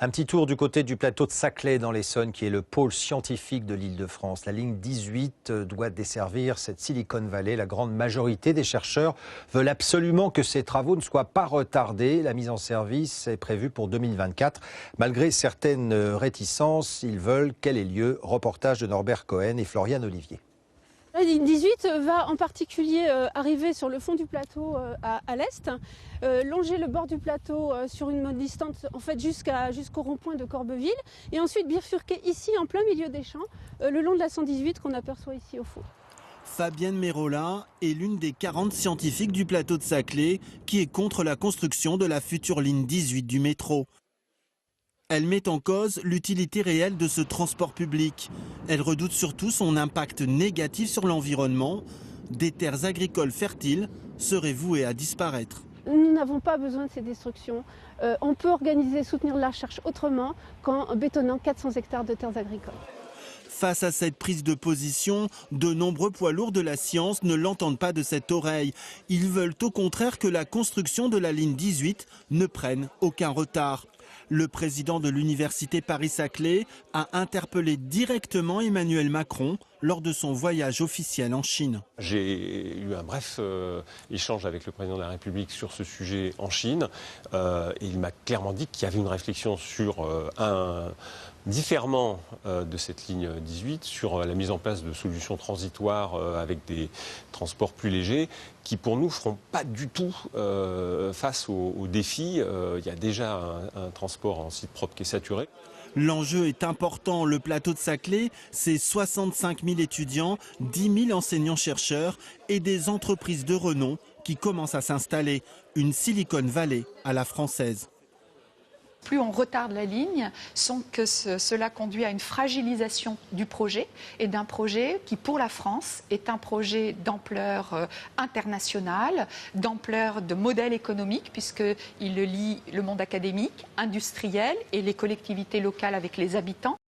Un petit tour du côté du plateau de Saclay dans l'Essonne, qui est le pôle scientifique de l'Île-de-France. La ligne 18 doit desservir cette Silicon Valley. La grande majorité des chercheurs veulent absolument que ces travaux ne soient pas retardés. La mise en service est prévue pour 2024. Malgré certaines réticences, ils veulent qu'elle ait lieu. Reportage de Norbert Cohen et Floriane Olivier. La ligne 18 va en particulier arriver sur le fond du plateau à l'est, longer le bord du plateau sur une mode distante en fait jusqu'au rond-point de Corbeville et ensuite bifurquer ici en plein milieu des champs le long de la 118 qu'on aperçoit ici au fond. Fabienne Mérola est l'une des 40 scientifiques du plateau de Saclay qui est contre la construction de la future ligne 18 du métro. Elle met en cause l'utilité réelle de ce transport public. Elle redoute surtout son impact négatif sur l'environnement. Des terres agricoles fertiles seraient vouées à disparaître. Nous n'avons pas besoin de ces destructions. On peut organiser et soutenir la recherche autrement qu'en bétonnant 400 hectares de terres agricoles. Face à cette prise de position, de nombreux poids lourds de la science ne l'entendent pas de cette oreille. Ils veulent au contraire que la construction de la ligne 18 ne prenne aucun retard. Le président de l'université Paris-Saclay a interpellé directement Emmanuel Macron lors de son voyage officiel en Chine. J'ai eu un bref échange avec le président de la République sur ce sujet en Chine. Et il m'a clairement dit qu'il y avait une réflexion sur un différement de cette ligne 18, sur la mise en place de solutions transitoires avec des transports plus légers, qui pour nous ne feront pas du tout face aux défis. Il y a déjà un transport en site propre qui est saturé. L'enjeu est important. Le plateau de Saclay, c'est 65 000 étudiants, 10 000 enseignants-chercheurs et des entreprises de renom qui commencent à s'installer. Une Silicon Valley à la française. Plus on retarde la ligne, sans que cela conduit à une fragilisation du projet et d'un projet qui, pour la France, est un projet d'ampleur internationale, d'ampleur de modèle économique, puisqu'il lie le monde académique, industriel et les collectivités locales avec les habitants.